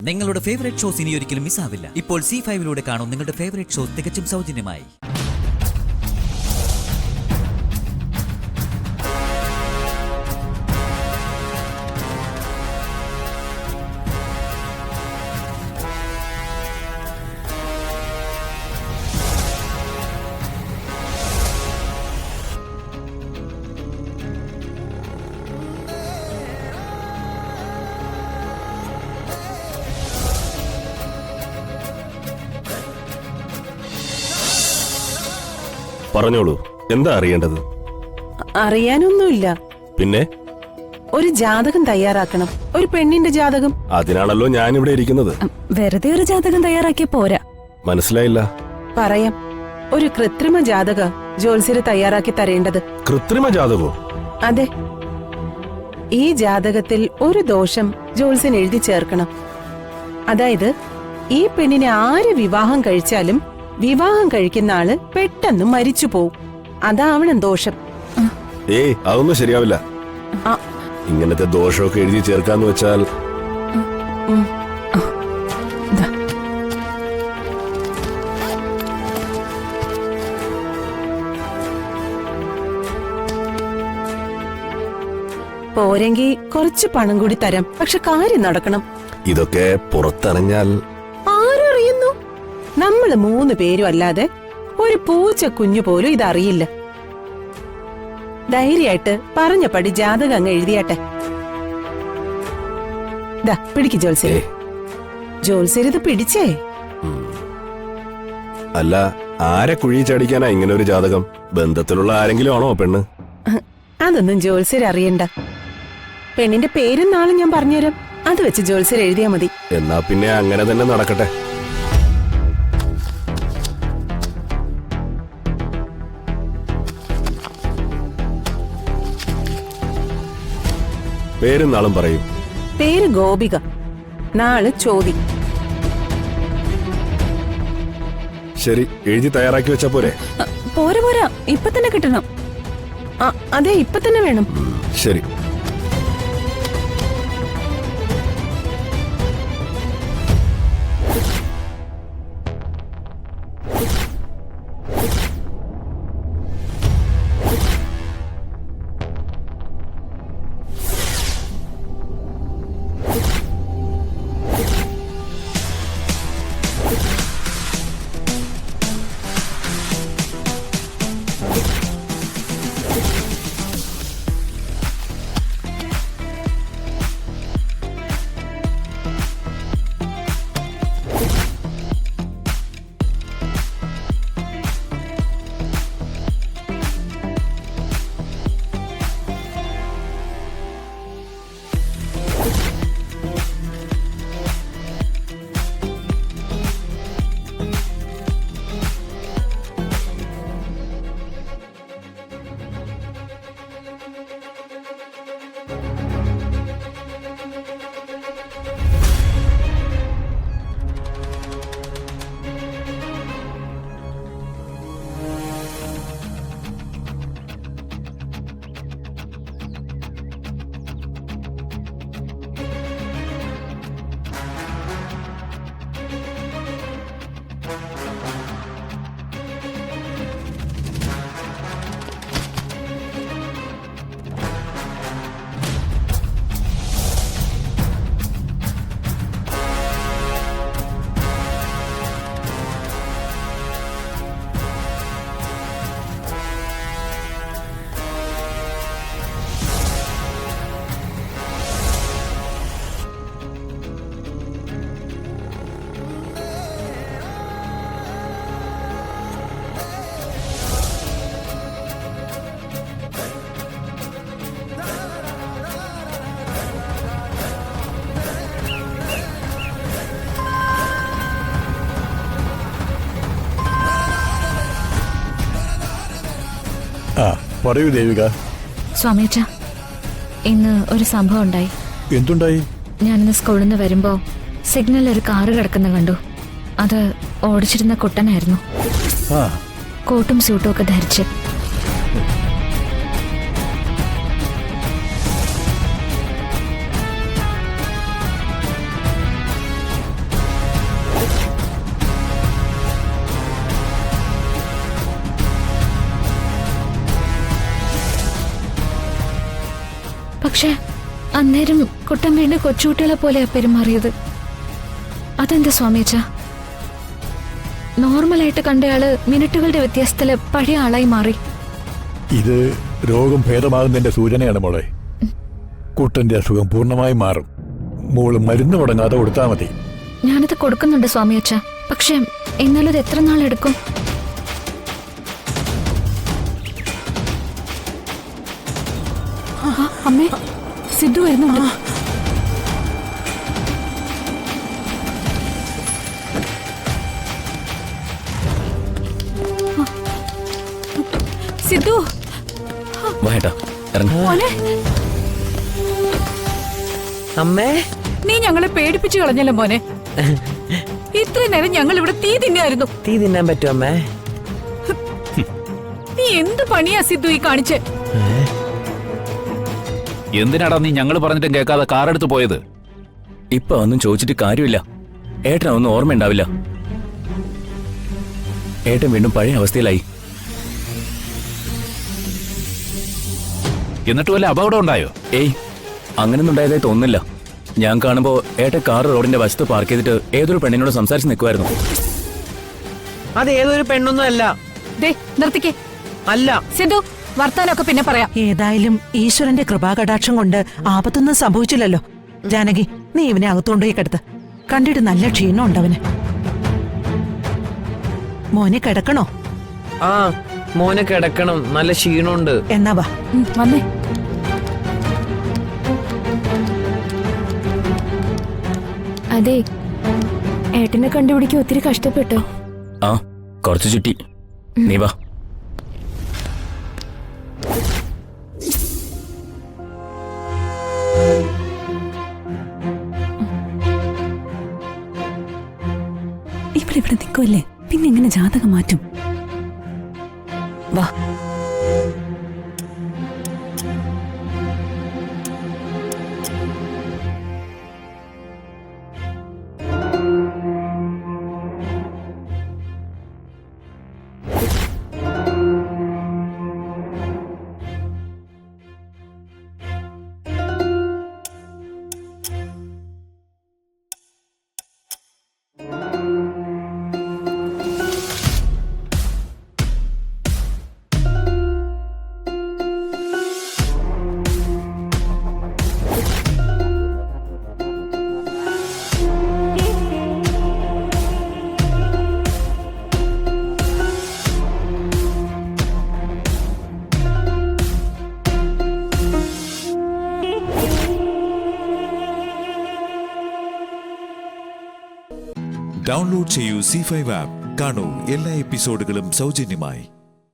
നിങ്ങളുടെ favourite shows ഇനി ഒരിക്കലും മിസ്സാവില്ല. ഇപ്പോൾ C5 കാണും നിങ്ങളുടെ ഫേവറേറ്റ് ഷോസ് തികച്ചും സൗജന്യമായി. പറഞ്ഞോളൂ, എന്താ അറിയേണ്ടത്? അറിയാനൊന്നുമില്ല. പിന്നെ ഒരു ജാതകം തയ്യാറാക്കണം, ഒരു പെണ്ണിന്റെ ജാതകം. അതിനാണല്ലോ ഞാൻ ഇവിടെ ഇരിക്കുന്നത്. വെറുതെ ഒരു ജാതകം തയ്യാറാക്കിയ പോരാ. മനസ്സിലായില്ല. പറയാം, ഒരു കൃത്രിമ ജാതക ജോത്സ്യര് തയ്യാറാക്കി തരേണ്ടത്. കൃത്രിമ ജാതകോ? അതെ. ഈ ജാതകത്തിൽ ഒരു ദോഷം ജോത്സ്യൻ എഴുതി ചേർക്കണം. അതായത് ഈ പെണ്ണിനെ ആര് വിവാഹം കഴിച്ചാലും വിവാഹം കഴിക്കുന്ന ആള് പെട്ടെന്ന് മരിച്ചു പോവും. അതാവണം ദോഷം. ഏയ്, അതൊന്നും ശരിയാവില്ല. ഇങ്ങനത്തെ ദോഷമൊക്കെ എഴുതി ചേർക്കാന്ന് വെച്ചാൽ പോരെങ്കിൽ കുറച്ച് പണം കൂടി തരാം, പക്ഷെ കാര്യം നടക്കണം. ഇതൊക്കെ പുറത്തറിഞ്ഞാൽ ആരറിയുന്നു? നമ്മള് 3 പേരും അല്ലാതെ ഒരു പൂച്ച കുഞ്ഞു പോലും ഇതറിയില്ല. ധൈര്യമായിട്ട് പറഞ്ഞ പടി ജാതകം അങ്ങ് എഴുതിയാട്ടെ. ദാ പിടിക്ക് ജോത്സ്യര്. ജോത്സ്യരിത് പിടിച്ചേ. അല്ല, ആരെ കുഴി ചടിക്കാനാ ഇങ്ങനെ ഒരു ജാതകം? ബന്ധത്തിലുള്ള ആരെങ്കിലും ആണോ പെണ്ണ്? അതൊന്നും ജോത്സ്യര് അറിയണ്ട. പെണ്ണിന്റെ പേരും നാളും ഞാൻ പറഞ്ഞുതരാം, അത് വെച്ച് ജോത്സ്യര് എഴുതിയാ മതി. എന്നാ പിന്നെ അങ്ങനെ തന്നെ നടക്കട്ടെ. പേരും നാളും പറയും. പേര് ഗോപിക, നാള് ചോദി. ശരി, എഴുതി തയ്യാറാക്കി വെച്ചാ പോരെ? പോരാ പോരാ, ഇപ്പൊ തന്നെ കിട്ടണം. അതെ, ഇപ്പൊ തന്നെ വേണം. ശരി. പറയൂ ദേവിക. സ്വാമിയച്ച, ഇന്ന് ഒരു സംഭവം ഉണ്ടായി. എന്തുണ്ടായി? ഞാനിന്ന് സ്കൂളിൽ നിന്ന് വരുമ്പോ സിഗ്നലിൽ ഒരു കാറ് കിടക്കുന്ന കണ്ടു. അത് ഓടിച്ചിരുന്ന കുട്ടനായിരുന്നു. കോട്ടും സ്യൂട്ടും ഒക്കെ ധരിച്ച്. പക്ഷെ അന്നേരം കുട്ടൻ വീണ്ടും കൊച്ചുകുട്ടികളെ പോലെയാ പെരുമാറിയത്. അതെന്താ സ്വാമിയച്ച? നോർമലായിട്ട് കണ്ടയാള് മിനിറ്റുകളുടെ വ്യത്യാസത്തില് പഴയ ആളായി മാറി. ഇത് രോഗം ഭേദമാകുന്നതിന്റെ സൂചനയാണ് മോളെ. കുട്ടന്റെ അസുഖം പൂർണ്ണമായി മാറും. മോള് മരുന്ന് മുടങ്ങാതെ കൊടുത്താൽ മതി. ഞാനത് കൊടുക്കുന്നുണ്ട് സ്വാമിയച്ച. പക്ഷെ എന്നാലും ഇത് എത്ര നാളെടുക്കും? അമ്മേ, സിദ്ധു വരുന്നുണ്ട്. സിദ്ധു, മോനെ, അമ്മേ, നീ ഞങ്ങളെ പേടിപ്പിച്ചു കളഞ്ഞല്ലോ മോനെ. ഇത്രയും നേരം ഞങ്ങൾ ഇവിടെ തീ തിന്നായിരുന്നു. തീ തിന്നാൻ പറ്റും അമ്മേ? നീ എന്ത് പണിയാ സിദ്ധു ഈ കാണിച്ചേ? എന്തിനാടാ നീ ഞങ്ങൾ പറഞ്ഞിട്ടും കേൾക്കാതെ കാറെടുത്ത് പോയത്? ഇപ്പൊ ഒന്നും ചോദിച്ചിട്ട് കാര്യമില്ല. ഏട്ടനൊന്നും ഓർമ്മയുണ്ടാവില്ല. ഏട്ടൻ വീണ്ടും പഴയ അവസ്ഥയിലായി. എന്നിട്ട് വല്ല അപകടം ഉണ്ടായോ? ഏയ്, അങ്ങനൊന്നും ഉണ്ടായതായി തോന്നുന്നില്ല. ഞാൻ കാണുമ്പോ ഏട്ടൻ കാർ റോഡിന്റെ വശത്ത് പാർക്ക് ചെയ്തിട്ട് ഏതൊരു പെണ്ണിനോട് സംസാരിച്ച് നിൽക്കുമായിരുന്നു. അത് ഏതൊരു പെണ്ണൊന്നും അല്ല. നിർത്തിക്കേ. അല്ല സിദ്ധു, വർത്താനൊക്കെ പിന്നെ പറയാം. ഏതായാലും ഈശ്വരന്റെ കൃപാകടാക്ഷം കൊണ്ട് ആപത്തൊന്നും സംഭവിച്ചില്ലല്ലോ. ജാനകി, നീ ഇവനെ അകത്തുകൊണ്ടുപോയി കിടത്ത്. കണ്ടിട്ട് നല്ല ക്ഷീണം ഉണ്ടവന്. മോനെ കിടക്കണോ? ആ, മോനെ കിടക്കണം. നല്ല ക്ഷീണമുണ്ട്. എന്നാ വാ, വന്നേ. അതെ, ഏട്ടനെ കണ്ടുപിടിക്കാൻ ഒത്തിരി കഷ്ടപ്പെട്ടോ? ആ, കുറച്ച് ചുറ്റി. നീ വാ. ഇവിടെ നിൽക്കുമല്ലേ, പിന്നെ എങ്ങനെ ജാതകം മാറ്റും? വാ. ഡൗൺലോഡ് ചെയ്യൂ C5 ആപ്പ്. കാണൂ എല്ലാ എപ്പിസോഡുകളും സൗജന്യമായി.